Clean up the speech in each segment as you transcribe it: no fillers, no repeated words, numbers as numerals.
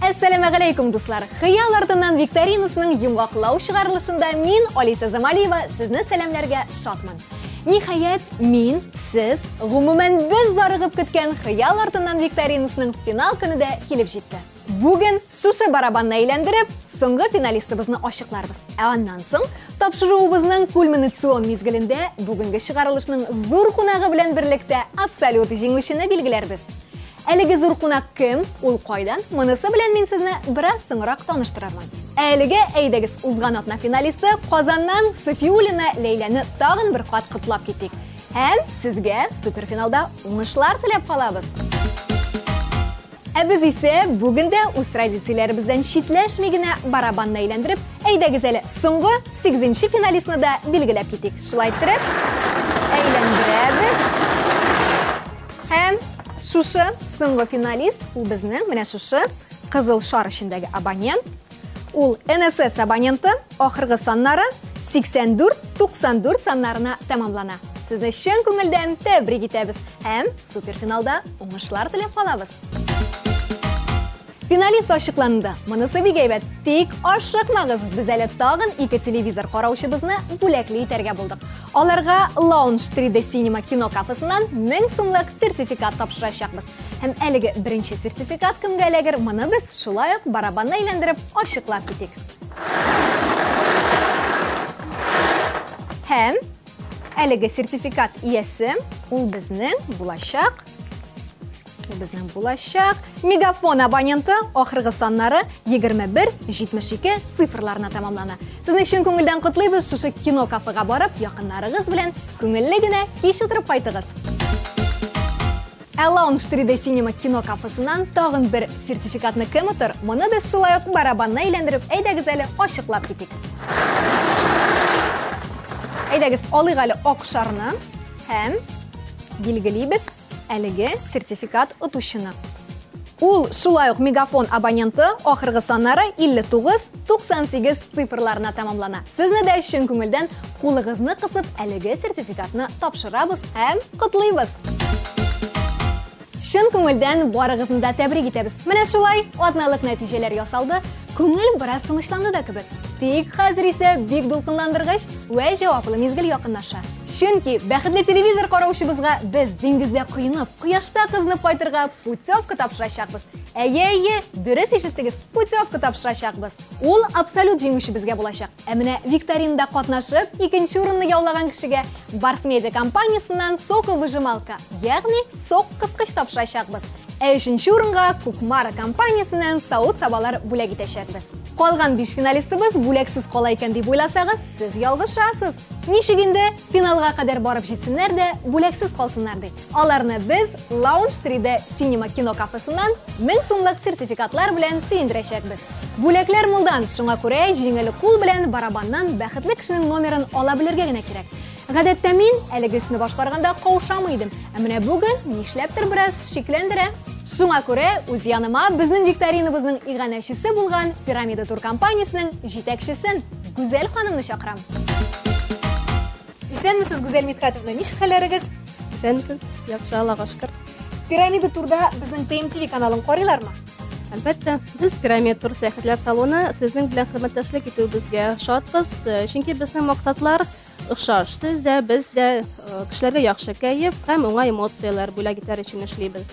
Assalamu alaikum dostlar. Xiyal артынан викторинасының йомғақлау шығарылышында мен Алиса Замалиева сізні сәлемлерге шатмын. Нихаят, мен, сіз, ғумумен біз зарығып күткен Xiyal артынан викторинасының финал күні де келіп жетті. Бүгін шушы барабанны әйлендіріп, соңғы финалистыбызны ашықларбыз. Әваннан соң, тапшыруыбызның кульминацион мезгілінде бүгінгі шығарылышының зур қонағы білен бірлікте абсолют жеңушіні белгілербіз. Әлігі зур қонақ кім, ол қойдан, мұнысы білен мен сізні біраз сыңырақ таныштырармын. Әлігі әйдегіз ұзған атна финалисті Қазаннан Софиулина Лейләні тағын бір қат құтлап кеттік. Әм сізге суперфиналда оңышлар тілеп қалабыз. Біз ise бүгінде өз традицияларыбыздан шетләшмегенә барабанны әйләндіріп, әйдәгіз әлі соңғы 8-ші финалистны да белгіләп кеттік. Шулай тұрып, әйләндірәбіз. Әм шушы соңғы финалист, ул безнең менә шушы қызыл шар ішіндегі абонент. Ул НСС абоненты ахырғы саннары 84-94 саннарына тәмамлана. Сізні шын көңілдән тәбрик итәбез. Әм суперфиналда оңышлар тілеп қалабыз. Финалист ашықланды. Мұнысы бик әйбәт. Тик ашықмағыз. Біз әлі тағын 2 телевизор қараушыбызны бүләклі итәргә булдық. Аларға Lounge 3D Cinema кино кафесынан 1000 сумлык сертификат тапшырачакбыз. Һәм әлеге беренче сертификат кемгә эләгер? Моны без шулай ук барабанны әйләндереп ашыклап китик. Һәм әлеге сертификат иясе ул безнең булачак. Мегафон абоненты ахырғы саннары 21-72 цифрларына тәмамлана. Сізні шын көңілден құтлайбыз, шушы кино кафеға барып, яқынларығыз білен көңіллігіне кеш отырып қайтығыз. Lounge 3D Cinema кино кафесынан тағын бір сертификатны кім ұтыр? Мұны біз шулай ук барабанны әйләндіріп, әйдәгіз әлі ашықлап кетик. Әйдәгіз алыйг әлі ак шарны һәм билгелейбез әлігі сертификат ұтушыны. Ул шулай ук мегафон абоненты ахырғы саннары 59-98 цифрларына тәмамлана. Сізні дә шын көңілден қолығызны қысып әлігі сертификатны тапшырабыз һәм құтлайбыз. Шын көңілден барығызны да тәбрик итәбез. Менә шулай атналык нәтижелер ясалды. Көңіл біраз тынычланды да кебек. Тик хәзер исә бик дулкынландыргыч вә җаваплы мизгел якынлаша. Чөнки бәхетле телевизор караучыбызга без диңгездә кыйнап, кояшта кызнып кайтырга путевка тапшырачакбыз. Әйе, дөрес ишеттегез, путевка тапшырачакбыз. Ул абсолют җиңүче безгә булачак. Ә менә викторинада катнашып, 2нче урынны яулаган кешегә Барс Медиа компаниясыннан соковыжималка, ягъни сок кыскыч тапшырачакбыз. 3нче урынга Кукмара компаниясыннан савыт сабалар бүләк итәчәкбез. Калган 5 финалистыбыз бүләксез кала икән дип уйласагыз, сез ялгышасыз. Ничек инде финалга кадәр барып җитсеннәр дә бүләксез калсыннар ди. Аларны без Lounge 3D Cinema кино кафесыннан 1000 сумлык сертификатлар белән сөендерәчәкбез. Бүләкләр мулдан, шуңа күрә җиңел кул белән барабаннан бәхетле кешенең номерын ала белергә генә кирәк. Гадәттә мин әлеге эшне башкарганда каушамый идем. Ә менә бүген нишләптер бераз шикләндерә. Шуңа күрә үз яныма безнең викторинабызның иганәчесе булган Пирамида тур компаниясының җитәкчесен Гүзәл ханымны чакырам. Исәнмесез, Гүзәл Митхәтовна, ничек хәлләрегез? Исәнмесез, яхшы, Аллага шөкер. Пирамида турда безнең TMTV каналын карыйлармы? Әлбәттә, без Пирамида тур сәяхәтләр салоны сезнең белән хезмәттәшлек итүебезгә шатбыз, чөнки безнең максатлар охшаш. Сез дә, без дә кешеләргә яхшы кәеф һәм уңай эмоциялар бүләк итәр өчен эшлибез.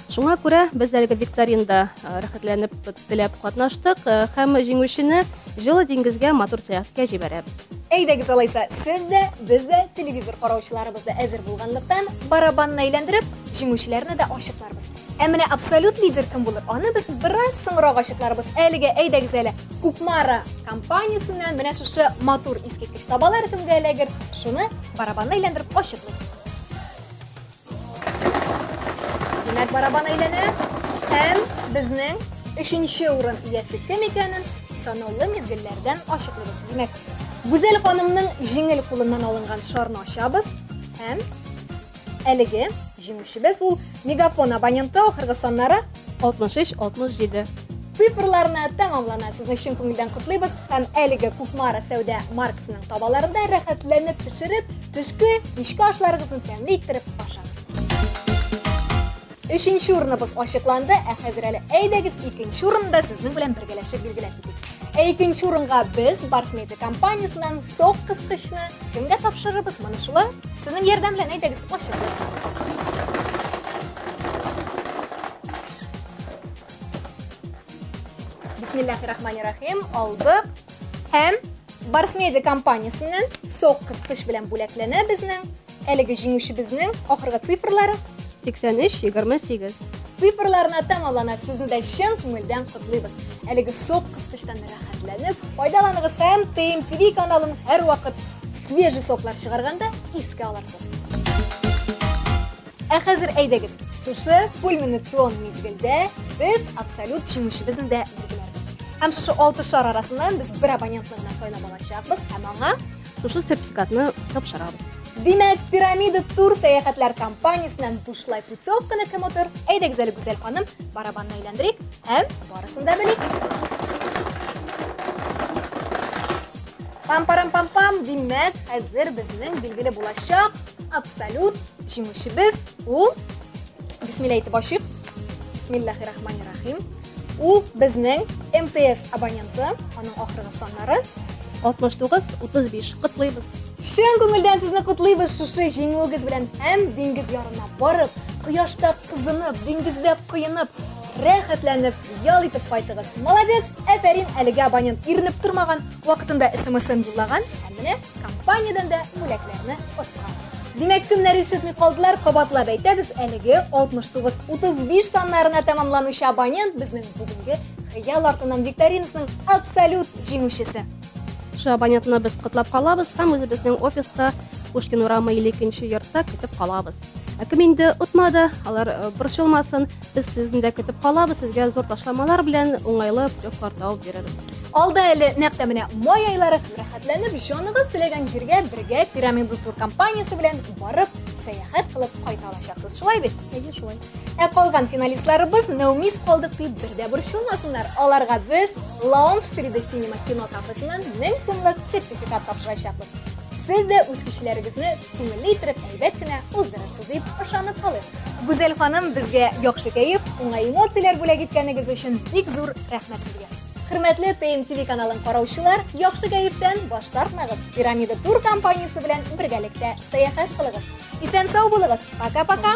Шуңа күрә без әлеге викторинада рәхәтләнеп теләп катнаштык һәм җиңүчене җылы диңгезгә матур сәяхәткә җибәрәбез. Әйдәгез алайса, сез дә, без дә телевизор караучыларыбыз да әзер булганлыктан барабанны әйләндереп, җиңүчеләрне дә ашыкларбыз. Ә менә абсолют лидер кем булыр? Аны без бераз соңрак ашыкларбыз. Әлегә әйдәгез әле Кукмара компаниясыннан менә шушы матур искиткеч табалар кемгә эләгер? Шуны барабанны әйләндереп ашыклыйк. Димәк, барабан әйләнә һәм безнең 3нче урын иясе кем икәнен санаулы мизгелләрдән ашыклыйбыз. Димәк, Гүзәл ханымның җиңел кулыннан алынган шарны ачабыз һәм әлеге җиңүчебез ул мегафон абоненты ахыргы саннары 63-67 цифрларына тәмамлана. Сезне шын күңелдән котлыйбыз һәм әлеге Кукмара сәүдә маркасының табаларында рәхәтләнеп пешереп, төшке, кичке ашларыгызны тәмле иттереп ашагыз. 3-nji o'rinimiz oshiqlandi. Hozir hali aydagiz 2-nji o'rinda sizning bilan birgalashib belgilab ketdik. 2-nji o'ringa biz Bars Media kompaniyasidan so'q qisqichni kimga topshiramiz? Mana shular sizning yordam bilan aydagiz oshiqlandi. Bismillahirrahmanirrahim. Oldik. Hem Bars Media kompaniyasining so'q qisqich bilan bo'laklanib bizning haligi jinguvchi bizning oxirgi sifrlari 83-28. Sifrlarni tamomlana sizni da chin ko'ngildan qutlaymiz. Haligi so'q qisqichdan rohatlanib, foydalanig'iz ham TMTV kanalini har vaqt sveji so'qlar chiqarganda esga olasiz. Hozir aydagiz, shu kulminatsion mezgilda biz absolut jinguvchi bizni da belgilaymiz. Ham shu 6 shahar arasidan biz bir abonentlikni so'ylab olishamiz. Hamma Shu sertifikatni topshiramiz. Demak, Piramida Tur sayohatlar kompaniyasidan Bushlay putyovkani kim o'tir? Aydagizali go'zal xonim, barabanni aylantirik, ham borisini da bilik. Pam, demak, hozir bizning belgili bo'lajak absolut jinguvchimiz u bismillah aytib boshib. Bismillahirrohmanirrohim. U bizning MTS abonenti, uning oxirgi sonlari 69-35 qutlaymiz. Chin ko'ngildan sizni qutlaymiz. Shu jingo'giz bilan ham dengiz yo'lina borib, quyoshda qizinib, dengizda quyinib, rohatlanib, yo'l etib qaytdingiz. Молодец! Aferin, haliga abonent irinib turmagan, vaqtida SMS-ni yo'llagan, hamma kompaniyadan da bo'laklarni o'tgan. Demak, kimlar eshitmay qoldilar, qabatlab aytamiz, haligi 69-35 sonlarini tamomlanuvchi abonent bizning bugungi xayol ortidan viktorinasining absolut jinguvchisi. Shu abonentni biz qutlab qolamiz ham o'zimizning ofisda Pushkin Urama 2-yurtda kutib qolamiz. Kim endi o'tmadi, ular burchilmasin, biz sizni da kutib qolamiz, sizga zo'r tashlamalar bilan o'ng'ayli putyovka topib beramiz. Oldi hali naqdamina moy oylari rohatlanib, joningiz tilagan yerga birga Piramida Tur kompaniyasi bilan borib sayohat qilib qayta olasiz. Shulay bit? Shulay. Qolgan finalistlarimiz Naumis qoldiq deb birda burchilmasinlar. Ularga biz Lounge 3D Cinema kino kafesidan 1000 so'mlik sertifikat topshiramiz. Siz de o'z kishilaringizni ko'ngilli yitirib albattagina o'zdirasiz deb ishonib qoling. Go'zal xonim, bizga yaxshi kayf, o'ng'ay emotsiyalar bo'lib ketganingiz uchun bek zo'r rahmat sizga. Hurmatli TMTV kanalining qarovchilar, yaxshi kayfdan bosh tortmag'iz. Piramida Tur kompaniyasi bilan birgalikda sayohat qiling'iz. Eson sog' bo'ling'iz. Paka.